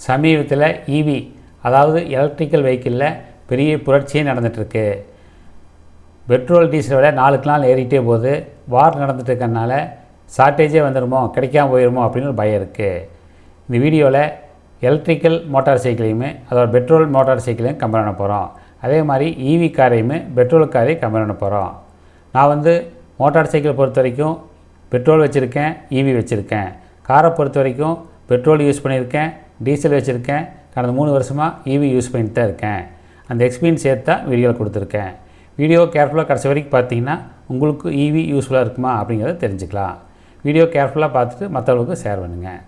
சமீபத்தில் ஈவி அதாவது எலக்ட்ரிக்கல் வெஹிக்கிளில் பெரிய புரட்சியே நடந்துகிட்ருக்கு. பெட்ரோல் டீசல் விலை நாளுக்கு நாள் ஏறிட்டே போகுது. வார் நடந்துட்டு இருக்கறனால ஷார்ட்டேஜே வந்துடுமோ, கிடைக்காம போயிடுமோ அப்படின்னு ஒரு பயம் இருக்குது. இந்த வீடியோவில் எலக்ட்ரிக்கல் மோட்டார் சைக்கிளையுமே அதோட பெட்ரோல் மோட்டார் சைக்கிளையும் கம்பேர் பண்ண போகிறோம். அதே மாதிரி ஈவி காரையுமே பெட்ரோல் காரையும் கம்பேர் பண்ண போகிறோம். நான் மோட்டார் சைக்கிளை பொறுத்த வரைக்கும் பெட்ரோல் வச்சுருக்கேன், ஈவி வச்சுருக்கேன். காரை பொறுத்த வரைக்கும் பெட்ரோல் யூஸ் பண்ணியிருக்கேன், டீசல் வச்சுருக்கேன். கடந்த 3 வருஷமாக ஈவி யூஸ் பண்ணிட்டு தான் இருக்கேன். அந்த எக்ஸ்பீரியன்ஸ் சேர்த்து தான் வீடியோவில் கொடுத்துருக்கேன். வீடியோ கேர்ஃபுல்லாக கடைசி வரைக்கும் பார்த்தீங்கன்னா உங்களுக்கு ஈவி யூஸ்ஃபுல்லாக இருக்குமா அப்படிங்கிறத தெரிஞ்சுக்கலாம். வீடியோ கேர்ஃபுல்லாக பார்த்துட்டு மற்றவங்களுக்கு ஷேர் பண்ணுங்கள்.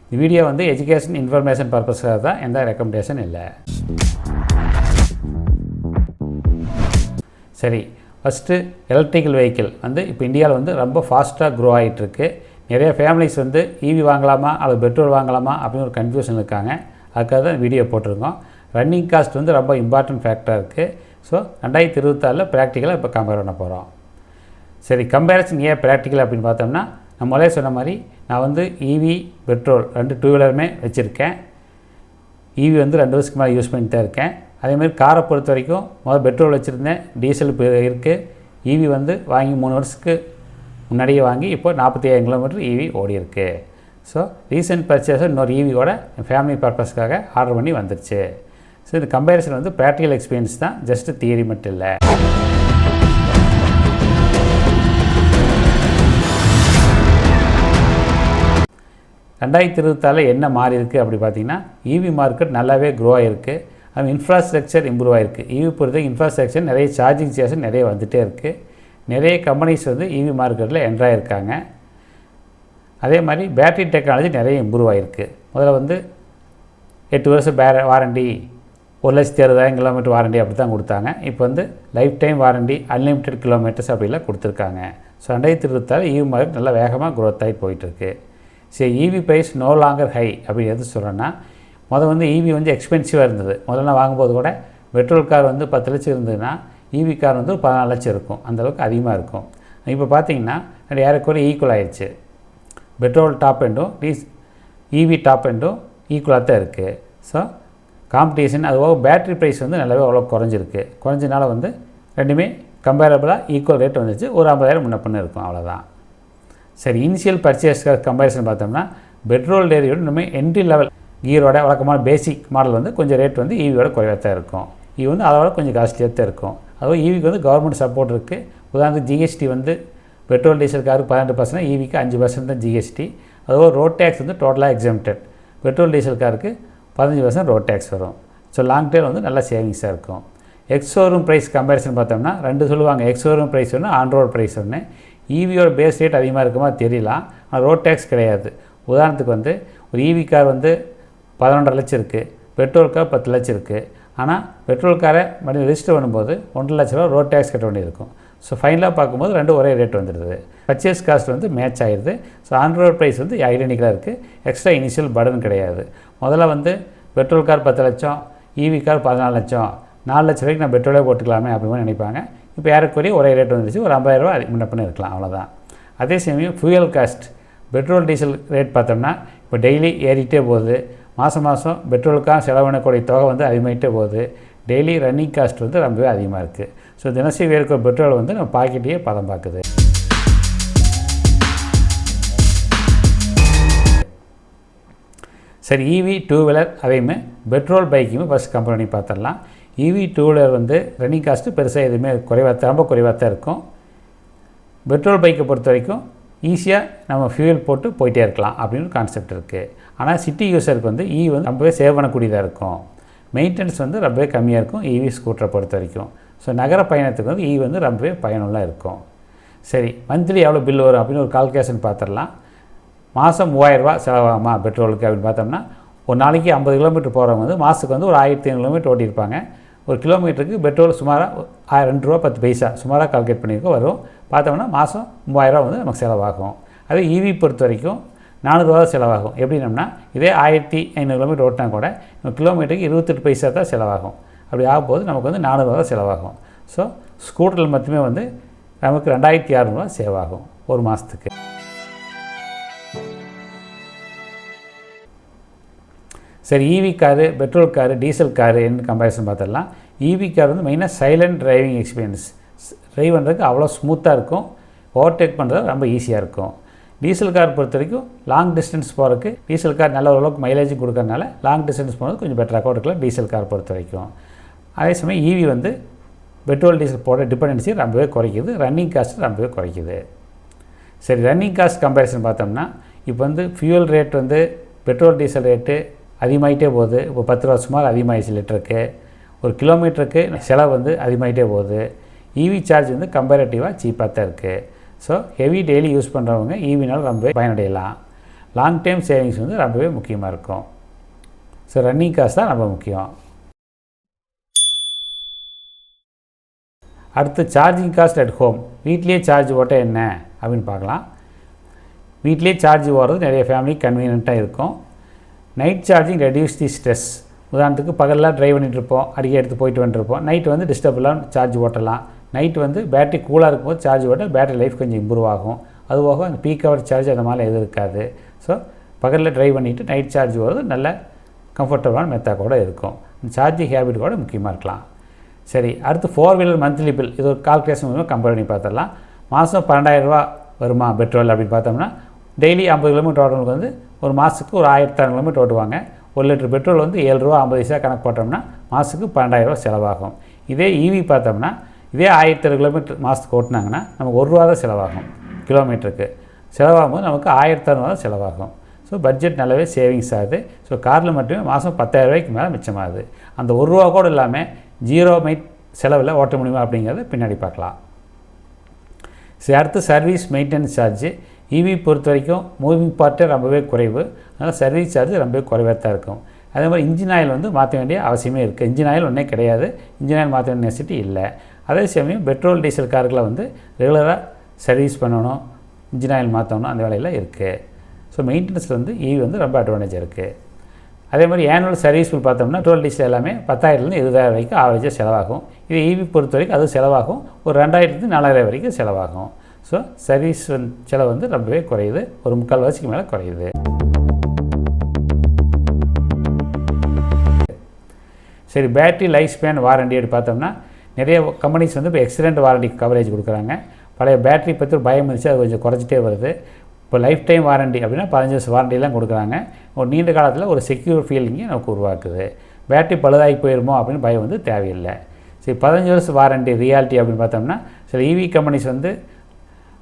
இந்த வீடியோ எஜுகேஷன் இன்ஃபர்மேஷன் பர்பஸாக தான், எந்த ரெக்கமெண்டேஷன் இல்லை. சரி, ஃபஸ்ட்டு எலக்ட்ரிக்கல் வெஹிக்கிள் இப்போ இந்தியாவில் ரொம்ப ஃபாஸ்ட்டாக க்ரோ ஆகிட்டுருக்கு. நிறைய ஃபேமிலிஸ் ஈவி வாங்கலாமா அல்லது பெட்ரோல் வாங்கலாமா அப்படின்னு ஒரு கன்ஃபியூஷன் இருக்காங்க. அதுக்காக தான் வீடியோ போட்டிருக்கோம். ரன்னிங் காஸ்ட் ரொம்ப இம்பார்ட்டன்ட் ஃபேக்டராக இருக்குது. ஸோ 2024 ப்ராக்டிக்கலாக இப்போ கம்பேர் பண்ண போகிறோம். சரி, கம்பேரிசன் ஏன் ப்ராக்டிக்கல் அப்படின்னு பார்த்தோம்னா, நான் முதலே சொன்ன மாதிரி நான் ஈவி பெட்ரோல் 2 டூ வீலருமே வச்சுருக்கேன். ஈவி 2 வருஷத்துக்கு மேலே யூஸ் பண்ணிட்டு தான் இருக்கேன். அதேமாதிரி காரை பொறுத்த வரைக்கும் முதல் பெட்ரோல் வச்சுருந்தேன், டீசல் இப்போ இருக்குது. ஈவி வாங்கி 3 வருஷத்துக்கு முன்னாடியே வாங்கி இப்போ 45 கிலோமீட்டர் ஈவி ஓடி இருக்குது. ஸோ ரீசெண்ட் பர்ச்சேஸை இன்னொரு ஈவியோட என் ஃபேமிலி பர்பஸ்க்காக ஆர்டர் பண்ணி வந்துருச்சு. ஸோ இந்த கம்பேரிசன் ப்ராக்டிக்கல் எக்ஸ்பீரியன்ஸ் தான், ஜஸ்ட்டு தியரி மட்டும் இல்லை. ரெண்டாயிரத்தி 2024 என்ன மாறி இருக்குது அப்படி பார்த்திங்கன்னா, ஈவி மார்க்கெட் நல்லாவே க்ரோ ஆகிருக்கு. அது இன்ஃப்ராஸ்ட்ரக்சர் இம்ப்ரூவ் ஆகிருக்கு. ஈவி பொறுத்த இன்ஃப்ராஸ்ட்ரக்சர் நிறைய சார்ஜிங் ஸ்டேஷன் நிறைய வந்துகிட்டே இருக்குது. நிறைய கம்பெனிஸ் ஈவி மார்க்கெட்டில் என்ட்ரு ஆகிருக்காங்க. அதே மாதிரி பேட்டரி டெக்னாலஜி நிறைய இம்ப்ரூவ் ஆகிருக்கு. முதல்ல 8 வருஷம் வாரண்டி, 1,60,000 கிலோமீட்டர் வாரண்டி அப்படி தான் கொடுத்தாங்க. இப்போ life time warranty, unlimited kilometres அப்படிலாம் கொடுத்துருக்காங்க. ஸோ 2024 ஈவி மார்க்கெட் நல்லா வேகமாக க்ரோத் ஆகி போயிட்டுருக்கு. சரி, EV price no longer high அப்படி எது சொல்கிறேன்னா, ஈவி எக்ஸ்பென்சிவாக இருந்தது. முதல்ல வாங்கும்போது கூட பெட்ரோல் கார் 10 லட்சம் இருந்ததுன்னா ஈவி கார் 14 லட்சம் இருக்கும். அந்தளவுக்கு அதிகமாக இருக்கும். இப்போ பார்த்தீங்கன்னா ஏறக்குறைய ஈக்குவல் ஆகிடுச்சு. பெட்ரோல் டாப் எண்டும் ஈவி டாப் எண்டும் ஈக்குவலாக தான் இருக்குது. ஸோ காம்படிஷன் அதுவாக பேட்ரி ப்ரைஸ் நல்லாவே அவ்வளோ குறைஞ்சிருக்கு. குறைஞ்சனால ரெண்டுமே கம்பேரபிளாக ஈக்குவல் ரேட் வந்துச்சு. ஒரு 50,000 முன்ன பின்ன இருக்கும், அவ்வளோதான். சரி, இனிஷியல் பர்ச்சேஸ்க்காக கம்பேரிசன் பார்த்தோம்னா பெட்ரோல் டேரியோட இன்னுமே என்ட்ரி லெவல் கீரோட வழக்கமான பேசிக் மாடல் கொஞ்சம் ரேட் ஈவியோட குறைவாக தான் இருக்கும். ஈவி அதோட கொஞ்சம் காஸ்ட்லியாக தான் இருக்கும். அதுவும் ஈவிக்கு கவர்மெண்ட் சப்போர்ட் இருக்குது. உதாரணத்துக்கு ஜிஎஸ்டி பெட்ரோல் டீசல் காருக்கு 18%, ஈவிக்கு 5% தான் ஜிஎஸ்டி. அதுவும் ரோட் டேக்ஸ் டோட்டலாக எக்ஸம்டட். பெட்ரோல் டீசல் காருக்கு 15% ரோட் டேக்ஸ் வரும். ஸோ லாங் டேல் நல்லா சேவிங்ஸாக இருக்கும். எக்ஸோரூம் ப்ரைஸ் கம்பேரிசன் பார்த்தோம்னா 2 சொல்லுவாங்க. எக்ஸோரூம் ப்ரைஸ் ஒன்று, ஆன் ரோட் ப்ரைஸ் ஒன்று. ஈவியோட பேஸ் ரேட் அதிகமாக இருக்குமா தெரியலாம், ஆனால் ரோட் டேக்ஸ் கிடையாது. உதாரணத்துக்கு ஒரு ஈவி கார் 11.5 லட்சம் இருக்குது, பெட்ரோல் கார் 10 லட்சம் இருக்குது. ஆனால் பெட்ரோல் காரை மறுபடியும் ரெஜிஸ்டர் பண்ணும்போது 1.5 லட்ச ரூபா ரோட் டேக்ஸ் கட்ட வேண்டியிருக்கும். ஸோ ஃபைனலாக பார்க்கும்போது 2 ஒரே ரேட் வந்துடுது. பர்ச்சேஸ் காஸ்ட் மேட்ச் ஆகிடுது. ஸோ ஆன் ரோட் ப்ரைஸ் ஐடென்டிக்கலாக இருக்குது. எக்ஸ்ட்ரா இனிஷியல் பர்டன் கிடையாது. முதல்ல பெட்ரோல் கார் 10 லட்சம், ஈவி கார் 14 லட்சம், 4 லட்ச ரூபாய்க்கு நான் பெட்ரோலே போட்டுக்கலாமே அப்படின்னு நினைப்பாங்க. இப்போ ஏறக்குறைய ஒரே ரேட் வந்துடுச்சு. ஒரு 50,000 ரூபா முன்ன பண்ணி இருக்கலாம், அவ்வளோதான். அதே சமயம் fuel cost petrol diesel rate பார்த்தோம்னா இப்போ டெய்லி ஏறிக்கிட்டே போகுது. மாதம் பெட்ரோலுக்காக செலவினக்கூடிய தொகை அதிகமாகிட்டே போகுது. டெய்லி ரன்னிங் காஸ்ட் ரொம்பவே அதிகமாக இருக்குது. ஸோ தினசரி இருக்கிற பெட்ரோல் நம்ம பாக்கெட்டையே பதம் பார்க்குது. சரி, ஈவி டூ வீலர் அதையுமே பெட்ரோல் பைக்குமே ஃபஸ்ட் கம்பேர் பண்ணி பார்த்துடலாம். EV two wheeler running cost பெருசாக எதுவுமே ரொம்ப குறைவாக தான் இருக்கும். பெட்ரோல் பைக்கை பொறுத்த வரைக்கும் ஈஸியாக நம்ம ஃபியூயல் போட்டு போயிட்டே இருக்கலாம் அப்படின்னு ஒரு கான்செப்ட் இருக்குது. ஆனால் சிட்டி யூஸருக்கு ஈவி ரொம்பவே சேவ் பண்ணக்கூடியதாக இருக்கும். மெயின்டெனன்ஸ் ரொம்பவே கம்மியாக இருக்கும் ஈவி ஸ்கூட்டரை பொறுத்த வரைக்கும். ஸோ நகர பயணத்துக்கு ஈவி ரொம்பவே பயனுள்ளாக இருக்கும். சரி, மந்த்லி எவ்வளோ பில் வரும் அப்படின்னு ஒரு கால்குலேஷன் பார்த்துடலாம். மாதம் 3000 ரூபா செலவாகுமா பெட்ரோலுக்கு அப்படின்னு பார்த்தோம்னா, ஒரு நாளைக்கு 50 கிலோமீட்டர் போகிறவங்க மாதத்துக்கு ஒரு 1500 கிலோமீட்டர் ஓட்டியிருப்பாங்க. ஒரு கிலோமீட்டருக்கு பெட்ரோல் சுமாராக 2 ரூபா 10 பைசா சுமாராக கால்குலேட் பண்ணியிருக்கோம் வரும். பார்த்தோம்னா மாதம் 3000 ரூபா நமக்கு செலவாகும். அதே ஈவி பொறுத்த வரைக்கும் 400 ரூபா செலவாகும். எப்படின்னம்னா இதே 1500 கிலோமீட்டர் ஓட்டினா கூட கிலோமீட்டருக்கு 28 பைசா தான் செலவாகும். அப்படி ஆகும்போது நமக்கு 400 ரூபா செலவாகும். ஸோ ஸ்கூட்டரில் மட்டுமே நமக்கு 2600 ரூபா சேவ் ஆகும் ஒரு மாதத்துக்கு. சரி, EV car, petrol car, diesel car என்ன கம்பேரிசன் பார்த்துடலாம். ஈவி கார் வந்து மெயினாக சைலண்ட் டிரைவிங் எக்ஸ்பீரியன்ஸ். ட்ரைவ் பண்ணுறதுக்கு அவ்வளோ ஸ்மூத்தாக இருக்கும், ஓவர்டேக் பண்ணுறது ரொம்ப ஈஸியாக இருக்கும். டீசல் கார் பொறுத்த வரைக்கும் லாங் டிஸ்டன்ஸ் போகிறதுக்கு டீசல் கார் நல்ல ஓரளவுக்கு மைலேஜும் கொடுக்கறதுனால லாங் டிஸ்டன்ஸ் போகிறது கொஞ்சம் பெட்டராக இருக்கலாம் டீசல் கார் பொறுத்த வரைக்கும். அதே சமயம் ஈவி வந்து பெட்ரோல் டீசல் போட டிபெண்டன்சி ரொம்பவே குறைக்குது, ரன்னிங் காஸ்ட் ரொம்பவே குறைக்குது. சரி, ரன்னிங் காஸ்ட் கம்பேரிசன் பார்த்தோம்னா இப்போ வந்து ஃபியூல் ரேட் வந்து பெட்ரோல் டீசல் ரேட்டு அதிகமாகிட்டே போகுது. இப்போ 10 ரூபா சுமார் அதிகமாகிடுச்சு லிட்டருக்கு. ஒரு கிலோமீட்டருக்கு செலவு வந்து அதிகமாகிட்டே போகுது. ஈவி சார்ஜ் வந்து கம்பேரேட்டிவாக சீப்பாக தான் இருக்குது. ஸோ ஹெவி டெய்லி யூஸ் பண்ணுறவங்க ஈவினால் ரொம்பவே பயனடையலாம். லாங் டைம் சேவிங்ஸ் வந்து ரொம்பவே முக்கியமாக இருக்கும். ஸோ ரன்னிங் காஸ்ட் தான் ரொம்ப முக்கியம். அடுத்து சார்ஜிங் காஸ்ட் அட் ஹோம். வீட்லேயே சார்ஜ் ஓட்ட என்ன அப்படின்னு பார்க்கலாம். வீட்லேயே சார்ஜ் ஓடுறது நிறைய ஃபேமிலி கன்வீனியண்ட்டாக இருக்கும். Night charging reduce the stress. உதாரணத்துக்கு பகலில் ட்ரைவ் பண்ணிகிட்ருப்போம், அடிக்கடி எடுத்து போயிட்டு வந்துருப்போம். நைட்டு வந்து டிஸ்டர்ப் இல்லாமல் சார்ஜ் ஓட்டலாம். நைட்டு வந்து பேட்டரி கூலாக இருக்கும்போது சார்ஜ் ஓட்ட பேட்டரி லைஃப் கொஞ்சம் இம்ப்ரூவ் ஆகும். அதுபோக அந்த பீக் ஹவர் சார்ஜ் அந்த மாதிரி எதுவும் இருக்காது. ஸோ பகலில் ட்ரைவ் பண்ணிவிட்டு நைட் சார்ஜ் ஓடுறது நல்ல கம்ஃபர்டபுளான மெத்தடோடு இருக்கும். சார்ஜிங் ஹேபிட் கூட முக்கியமாக இருக்கலாம். சரி, அடுத்து 4 வீலர் மந்த்லி பில். இது ஒரு கால்குலேஷன் மூலமாக கம்பேர் பண்ணி பார்த்துடலாம். மாதம் 12,000 ரூபா வருமா பெட்ரோல் அப்படின்னு பார்த்தோம்னா, டெய்லி 50 கிலோமீட்டர் ஓட்டுறவங்களுக்கு வந்து ஒரு மாதத்துக்கு ஒரு 1600 கிலோமீட்டர் ஓட்டுவாங்க. 1 லிட்டர் பெட்ரோல் வந்து 7 ரூபா 50 பைசா கணக்கு போட்டோம்னா மாதத்துக்கு 12,000 ரூபா செலவாகும். இதே ஈவி பார்த்தோம்னா, இதே 1000 கிலோமீட்டர் மாதத்துக்கு ஓட்டினாங்கன்னா நமக்கு 1 ரூபா தான் செலவாகும். கிலோமீட்டருக்கு செலவாகும்போது நமக்கு 1600 தான் செலவாகும். ஸோ பட்ஜெட் நல்லாவே சேவிங்ஸ் ஆகுது. ஸோ காரில் மட்டுமே மாதம் 10,000 ரூபாய்க்கு மேலே மிச்சமாகுது. அந்த 1 ரூபா கூட இல்லாமல் 0 மைட் செலவில் ஓட்ட முடியுமா அப்படிங்கிறத பின்னாடி பார்க்கலாம். சரி, அடுத்து சர்வீஸ் மெயின்டெனன்ஸ் சார்ஜ். ஈவி பொறுத்த வரைக்கும் மூவிங் பார்ட்டே ரொம்பவே குறைவு. அதனால் சர்வீஸ் சார்ஜ் ரொம்பவே குறைவாக தான் இருக்கும். அதே மாதிரி இன்ஜின் ஆயில் வந்து மாற்ற வேண்டிய அவசியமே இருக்குது. இன்ஜின் ஆயில் ஒன்றே கிடையாது, இன்ஜின் ஆயில் மாற்ற வேண்டிய நெசிட்டி இல்லை. அதே சமயம் பெட்ரோல் டீசல் கார்களை வந்து ரெகுலராக சர்வீஸ் பண்ணணும், இன்ஜின் ஆயில் மாற்றணும், அந்த வேலையில் இருக்குது. ஸோ மெயின்டெனன்ஸில் வந்து ஈவி வந்து ரொம்ப அட்வான்டேஜ் இருக்குது. அதே மாதிரி ஆனுவல் சர்வீஸ் பில் பார்த்தோம்னா பெட்ரோல் டீசல் எல்லாமே 10,000லேருந்து 20,000 வரைக்கும் ஆவரேஜாக செலவாகும். இது ஈவி பொறுத்த வரைக்கும் அது செலவாகும், ஒரு 2,000லேருந்து 4,000 வரைக்கும் செலவாகும். ஸோ சர்வீஸ் செலவு வந்து ரொம்பவே குறையுது, ஒரு 3/4 மேலே குறையுது. சரி, பேட்டரி லைஃப் ஸ்பேன் வாரண்டி அப்படி பார்த்தோம்னா நிறைய கம்பெனிஸ் வந்து இப்போ எக்ஸலண்ட் வாரண்டி கவரேஜ் கொடுக்குறாங்க. பழைய பேட்டரி பற்றி ஒரு பயம் இருந்துச்சு, அது கொஞ்சம் குறைச்சிட்டே வருது. இப்போ லைஃப் டைம் வாரண்டி அப்படின்னா 15 வருஷம் வாரண்டிலாம் கொடுக்குறாங்க. ஒரு நீண்ட காலத்தில் ஒரு செக்யூர் ஃபீலிங்கை நமக்கு உருவாக்குது. பேட்டரி பழுதாகி போயிருமோ அப்படின்னு பயம் வந்து தேவையில்லை. சரி, 15 வருஷம் வாரண்டி ரியாலிட்டி அப்படின்னு பார்த்தோம்னா சில ஈவி கம்பெனிஸ் வந்து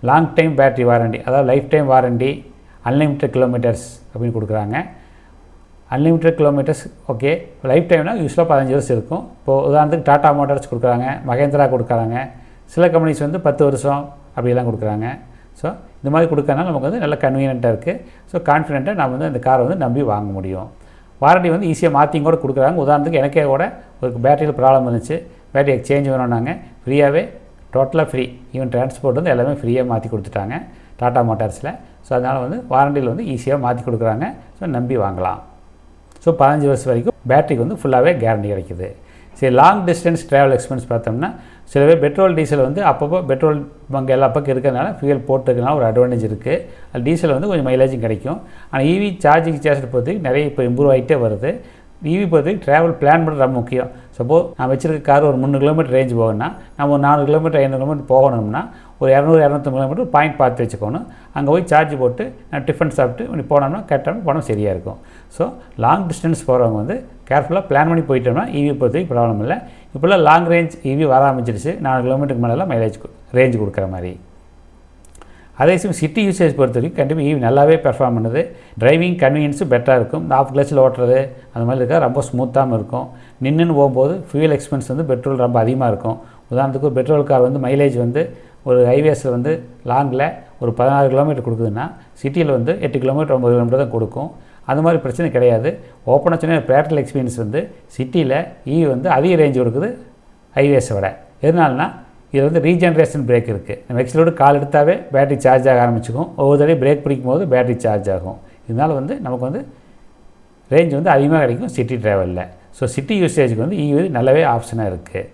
லாங் டைம் பேட்டரி வாரண்டி, அதாவது life time warranty, unlimited kilometres அப்படின்னு கொடுக்குறாங்க. Unlimited kilometres okay. லைஃப் டைம்னா யூஸ்வலாக 15 வருஷம் இருக்கும். இப்போது உதாரணத்துக்கு டாடா மோட்டார்ஸ் கொடுக்குறாங்க, மகேந்திரா கொடுக்குறாங்க. சில கம்பெனிஸ் வந்து 10 வருஷம் அப்படிலாம் கொடுக்குறாங்க. ஸோ இந்த மாதிரி கொடுக்கறனால நமக்கு வந்து நல்ல கன்வீனியண்ட்டாக இருக்குது. ஸோ கான்ஃபிடென்ட்டாக நம்ம வந்து அந்த காரை வந்து நம்பி வாங்க முடியும். வாரண்டி வந்து ஈஸியாக மாற்றியும் கூட கொடுக்குறாங்க. உதாரணத்துக்கு எனக்கே கூட ஒரு பேட்டரியில் ப்ராப்ளம் இருந்துச்சு, பேட்டரி எக்ஸ்சேஞ்ச் வேணும்னாங்க, ஃப்ரீயாகவே டோட்டலாக ஃப்ரீ, ஈவன் டிரான்ஸ்போர்ட் வந்து எல்லாமே ஃப்ரீயாக மாற்றி கொடுத்துட்டாங்க டாடா மோட்டார்ஸில். ஸோ அதனால் வந்து வாரண்டியில் வந்து ஈஸியாக மாற்றி கொடுக்குறாங்க. ஸோ நம்பி வாங்கலாம். ஸோ 15 வருஷம் வரைக்கும் பேட்டரிக்கு வந்து ஃபுல்லாகவே கேரண்டி கிடைக்குது. சரி, லாங் டிஸ்டன்ஸ் ட்ராவல் எக்ஸ்பென்ஸ் பார்த்தோம்னா சில பேர் பெட்ரோல் டீசல் வந்து அப்பப்போ பெட்ரோல் பங்கு எல்லா பக்கம் இருக்கிறதுனால ஃபியூல் போட்டுக்கிறதுனால ஒரு அட்வான்டேஜ் இருக்குது. அது டீசல் வந்து கொஞ்சம் மைலேஜும் கிடைக்கும். ஆனால் ஈவி சார்ஜிங் சார்ஜ் பொறுத்தவரைக்கும் நிறைய இப்போ இம்ப்ரூவ் ஆகிட்டே வருது. ஈவி பொறுத்தவரைக்கும் ட்ராவல் பிளான் பண்ணுறது ரொம்ப முக்கியம். சப்போஸ் நான் வச்சுருக்க கார் ஒரு 300 கிலோமீட்டர் ரேஞ்ச் போகணும்னா, நம்ம ஒரு 400 கிலோமீட்டர் 500 கிலோமீட்டர் போகணும்னா ஒரு 200-250 கிலோமீட்டர் பாயிண்ட் பார்த்து வச்சுக்கணும். அங்கே போய் சார்ஜ் போட்டு நான் டிஃபன் சாப்பிட்டு இப்படி போனோம்னா கரெக்டாக போனால் சரியாக இருக்கும். ஸோ லாங் டிஸ்டன்ஸ் போகிறவங்க வந்து கேர்ஃபுல்லாக பிளான் பண்ணி போயிட்டோம்னா ஈவி பொறுத்தவரைக்கும் ப்ராப்ளம் இல்லை. இப்போல்லாம் லாங் ரேஞ்ச் ஈவி வர ஆரம்பிச்சிருச்சு, 400 கிலோமீட்டருக்கு மேலே மைலேஜ் ரேஞ்ச் கொடுக்குற மாதிரி. அதே சமயம் சிட்டி யூசேஜ் பொறுத்த வரைக்கும் கண்டிப்பாக ஈவி நல்லாவே பெர்ஃபார்ம் பண்ணுது. டிரைவிங் கன்வீனியன்ஸும் பெட்டராக இருக்கும். இந்த ஆஃப் கிளச்சில் ஓட்டுறது அந்த மாதிரி இருக்கா ரொம்ப ஸ்மூத்தாகவும் இருக்கும். நின்றுன்னு போகும்போது ஃபியூல் எக்ஸ்பென்ஸ் வந்து பெட்ரோல் ரொம்ப அதிகமாக இருக்கும். உதாரணத்துக்கு ஒரு பெட்ரோல் கார் வந்து மைலேஜ் வந்து ஒரு ஹைவேஸில் வந்து லாங்கில் ஒரு 16 கிலோமீட்டர் கொடுக்குதுன்னா சிட்டியில் வந்து 8 கிலோமீட்டர் 9 கிலோமீட்டர் தான் கொடுக்கும். அந்த மாதிரி பிரச்சனை கிடையாது. ஓப்பனாக சொன்னால் ப்ராக்டிகல் எக்ஸ்பீரியன்ஸ் வந்து சிட்டியில் ஈவி வந்து அதிக ரேஞ்ச் கொடுக்குது ஹைவேஸை விட. எதனால்னா இது வந்து ரீஜென்ரேஷன் பிரேக் இருக்குது. நம்ம எக்ஸலோடு கால் எடுத்தாவே பேட்டரி சார்ஜ் ஆக ஆரம்பிச்சிக்கும். ஒவ்வொரு தடவையும் பிரேக் பிடிக்கும் போது பேட்டரி சார்ஜ் ஆகும். இதனால் வந்து நமக்கு வந்து ரேஞ்ச் வந்து அதிகமாக கிடைக்கும் சிட்டி ட்ராவலில். ஸோ சிட்டி யூசேஜுக்கு வந்து ஈவி நல்லாவே ஆப்ஷனாக இருக்குது.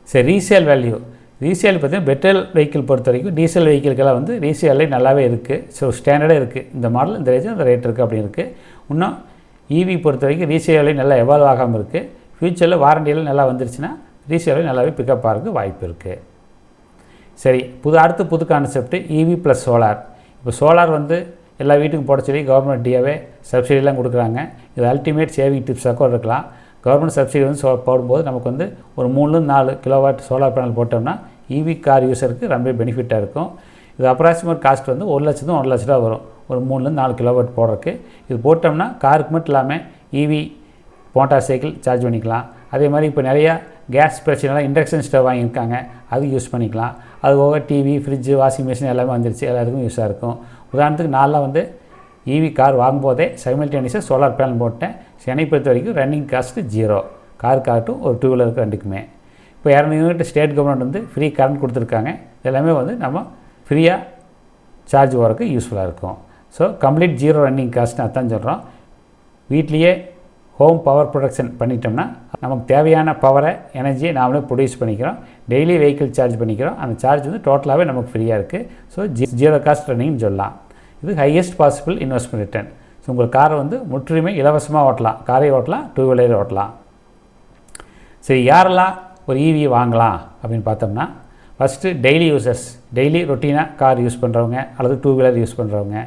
சரி, ரீசேல் வேல்யூ. ரீசேல் பார்த்தீங்கன்னா பெட்ரோல் வெஹிக்கிள் பொறுத்த வரைக்கும் டீசல் வெஹிக்கிள்கெல்லாம் வந்து ரீசேலே நல்லாவே இருக்குது. ஸோ ஸ்டாண்டர்டாக இருக்குது. இந்த மாடல் இந்த ரேஞ்சு அந்த ரேட் இருக்குது அப்படின்னு இருக்குது. இன்னும் EV பொறுத்த வரைக்கும் ரீசேல் வேல்யூ நல்லா எவால்வ் ஆகாமல் இருக்குது. ஃப்யூச்சரில் வாரண்டியெல்லாம் நல்லா வந்துருச்சுன்னா ரீசேல் வேல்யூ நல்லாவே பிக்கப் ஆகிறதுக்கு வாய்ப்பு இருக்குது. சரி, புது கான்செப்ட் EV ப்ளஸ் சோலார். இப்போ சோலார் வந்து எல்லா வீட்டுக்கும் போட சொல்லி கவர்மெண்ட் டிஏவே சப்சிடிலாம் கொடுக்குறாங்க. இது அல்டிமேட் சேவிங் டிப்ஸாக கூட இருக்கலாம். கவர்மெண்ட் சப்சிடி வந்து போடும்போது நமக்கு வந்து ஒரு 3-4 கிலோவாட் சோலார் பேனல் போட்டோம்னா EV கார் யூஸருக்கு ரொம்ப பெனிஃபிட்டாக இருக்கும். இது அப்ராக்சிமேட் காஸ்ட் வந்து 1 லட்சம் 1 லட்ச ரூபா வரும் ஒரு 3-4 கிலோவாட் போடுறதுக்கு. இது போட்டோம்னா காருக்கு மட்டும் இல்லாமல் EV மோட்டார் சைக்கிள் சார்ஜ் பண்ணிக்கலாம். அதே மாதிரி இப்போ நிறையா கேஸ் பிரச்சனைலாம் இண்டக்ஷன் ஸ்டவ் வாங்கியிருக்காங்க, அது யூஸ் பண்ணிக்கலாம். அது போக டிவி, ஃப்ரிட்ஜு, வாஷிங் மிஷின் எல்லாமே வந்துருச்சு, எல்லாத்துக்கும் யூஸாக இருக்கும். உதாரணத்துக்கு நான்லாம் வந்து EV கார் வாங்கும்போதே சைமல்டேனியஸாக சோலார் பேனல் போட்டேன். என்னை பொறுத்த வரைக்கும் ரன்னிங் காஸ்ட்டு 0, காருக்காகட்டும் ஒரு 2 வீலருக்கு ரெண்டுக்குமே. இப்போ 200 யூனிட் ஸ்டேட் கவர்மெண்ட் வந்து ஃப்ரீ கரண்ட் கொடுத்துருக்காங்க. எல்லாமே வந்து நம்ம ஃப்ரீயாக சார்ஜ் போகிறதுக்கு யூஸ்ஃபுல்லாக இருக்கும். ஸோ கம்ப்ளீட் 0 ரன்னிங் காஸ்ட்னு அதான் சொல்கிறோம். வீட்லேயே ஹோம் பவர் ப்ரொடக்ஷன் பண்ணிட்டோம்னா நமக்கு தேவையான பவரை, எனர்ஜியை நாமளே ப்ரொடியூஸ் பண்ணிக்கிறோம். டெய்லி வெஹிக்கிள் சார்ஜ் பண்ணிக்கிறோம். அந்த சார்ஜ் வந்து டோட்டலாகவே நமக்கு ஃப்ரீயாக இருக்குது. ஸோ 0 காஸ்ட் ரன்னிங்னு சொல்லலாம். இது highest possible investment return. So உங்கள் காரை வந்து முற்றிலுமே இலவசமாக ஓட்டலாம். காரை ஓட்டலாம், 2 வீலர் ஓட்டலாம். சரி, யாரெல்லாம் ஒரு EV வாங்கலாம் அப்படின்னு பார்த்தோம்னா, ஃபஸ்ட்டு டெய்லி யூசர்ஸ், டெய்லி ரொட்டீனாக கார் யூஸ் பண்ணுறவங்க அல்லது 2 வீலர் யூஸ் பண்ணுறவங்க,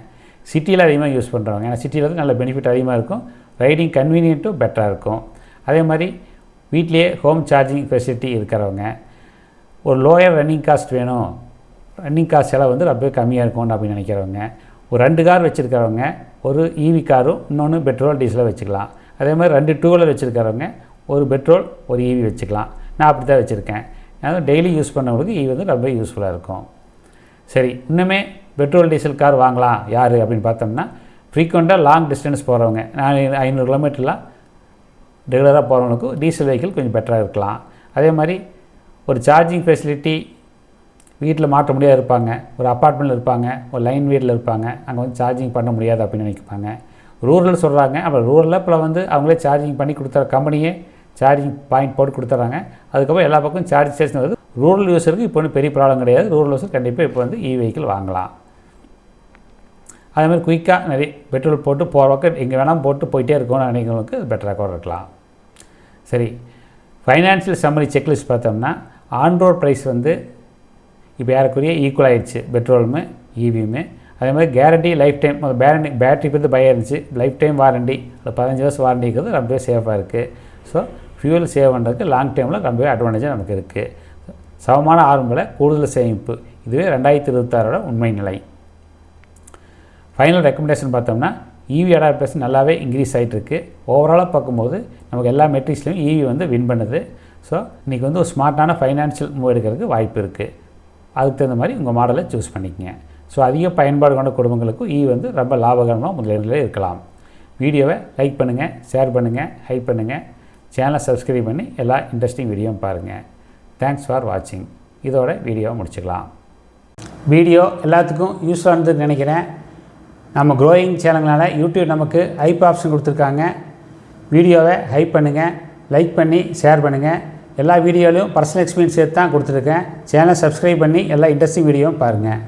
சிட்டியில் அதிகமாக யூஸ் பண்ணுறவங்க. ஏன்னா சிட்டியில் வந்து நல்ல பெனிஃபிட் அதிகமாக இருக்கும், ரைடிங் கன்வீனியன்ட்டும் பெட்டராக இருக்கும். அதே மாதிரி வீட்லேயே ஹோம் சார்ஜிங் ஃபெசிலிட்டி இருக்கிறவங்க, ஒரு லோயர் ரன்னிங் காஸ்ட் வேணும், ரன்னிங் காஸ்ட் எல்லாம் வந்து ரொம்ப கம்மியாக இருக்கும் அப்படின்னு நினைக்கிறவங்க, ஒரு 2 கார் வச்சுருக்கிறவங்க ஒரு EV காரும் இன்னொன்று பெட்ரோல் டீசலாக வச்சுக்கலாம். அதே மாதிரி 2 2 வீலர் வச்சுருக்கிறவங்க ஒரு பெட்ரோல் ஒரு EV வச்சுக்கலாம். நான் அப்படி தான் வச்சுருக்கேன். அதாவது டெய்லி யூஸ் பண்ணவங்களுக்கு EV வந்து ரொம்ப யூஸ்ஃபுல்லாக இருக்கும். சரி, இன்னுமே பெட்ரோல் டீசல் கார் வாங்கலாம் யார் அப்படின்னு பார்த்தோம்னா, ஃப்ரீக்வெண்ட்டாக லாங் டிஸ்டன்ஸ் போகிறவங்க, 500 கிலோமீட்டர்லாம் ரெகுலராக போகிறவங்களுக்கு டீசல் வெஹிக்கிள் கொஞ்சம் பெட்டராக இருக்கலாம். அதே மாதிரி ஒரு சார்ஜிங் ஃபெசிலிட்டி வீட்டில் மாற்ற முடியாது இருப்பாங்க, ஒரு அப்பார்ட்மெண்ட்டில் இருப்பாங்க, ஒரு லைன் வீட்டில் இருப்பாங்க, அங்கே வந்து சார்ஜிங் பண்ண முடியாது அப்படின்னு நினைப்பாங்க. ரூரல் சொல்கிறாங்க. அப்புறம் ரூரலில் இப்போ வந்து அவங்களே சார்ஜிங் பண்ணி கொடுத்துற கம்பெனியே சார்ஜிங் பாயிண்ட் போட்டு கொடுத்துட்றாங்க. அதுக்கப்புறம் எல்லா பக்கம் சார்ஜ் ஸ்டேஷன் வருது. ரூரல் யூஸருக்கு இப்போ ஒன்றும் பெரிய ப்ராப்ளம் கிடையாது. ரூரல் யூஸர் கண்டிப்பாக இப்போ வந்து வெஹிக்கிள் வாங்கலாம். அதே மாதிரி குயிக்காக நிறைய பெட்ரோல் போட்டு போகிறவங்க எங்கே வேணால் போட்டு போயிட்டே இருக்கணும்னு நினைக்கிறவங்களுக்கு அது பெட்டராக கூட இருக்கலாம். சரி, ஃபைனான்ஷியல் சம்மரி செக்லிஸ்ட் பார்த்தோம்னா, ஆன்ரோட் ப்ரைஸ் வந்து இப்போ ஏறக்குறைய ஈக்குவல் ஆகிடுச்சு பெட்ரோலுமே EVயுமே. அதே மாதிரி கேரண்டி லைஃப் டைம், பேட்டரி வந்து பயம் இருந்துச்சு, லைஃப் டைம் வாரண்டி, அது 15 வருஷம் வாரண்டி இருக்கிறது ரொம்பவே சேஃபாக இருக்குது. ஸோ ஃபியூல் சேவ் பண்ணுறதுக்கு லாங் டைமில் ரொம்பவே அட்வான்டேஜாக நமக்கு இருக்குது. சமமான ஆரம்பில் கூடுதல் சேமிப்பு, இதுவே 2026 உண்மை நிலை. ஃபைனல் ரெக்கமெண்டேஷன் பார்த்தோம்னா, EV அடாப்டேஷன் நல்லாவே இன்க்ரீஸ் ஆகிட்டுருக்கு. ஓவராலாக பார்க்கும்போது நமக்கு எல்லா மெட்ரிக்ஸ்லையும் EV வந்து வின் பண்ணுது. ஸோ இன்றைக்கி வந்து ஒரு ஸ்மார்ட்டான ஃபைனான்ஷியல் மூவ் எடுக்கிறதுக்கு வாய்ப்பு இருக்குது. அதுக்கு தகுந்த மாதிரி உங்கள் மாடலை சூஸ் பண்ணிக்கங்க. ஸோ அதிக பயன்பாடு கொண்ட குடும்பங்களுக்கும் EV வந்து ரொம்ப லாபகரமாக முதலில் இருக்கலாம். வீடியோவை லைக் பண்ணுங்கள், ஷேர் பண்ணுங்கள், ஹைப் பண்ணுங்கள், சேனலை சப்ஸ்கிரைப் பண்ணி எல்லா இன்ட்ரெஸ்டிங் வீடியோவும் பாருங்கள். தேங்க்ஸ் ஃபார் வாட்சிங். இதோட வீடியோவை முடிச்சுக்கலாம். வீடியோ எல்லாத்துக்கும் யூஸ்ஃபுல்லாக இருந்ததுன்னு நினைக்கிறேன். நம்ம க்ரோயிங் சேனல்னால யூடியூப் நமக்கு ஹைப் ஆப்ஷன் கொடுத்துருக்காங்க. வீடியோவை ஹைப் பண்ணுங்கள், லைக் பண்ணி ஷேர் பண்ணுங்கள். எல்லா வீடியோலையும் பர்சனல் எக்ஸ்பீரியன்ஸ் சேர்த்து தான் கொடுத்துருக்கேன். சேனலை சப்ஸ்கிரைப் பண்ணி எல்லா இன்ட்ரெஸ்டிங் வீடியோவும் பாருங்கள்.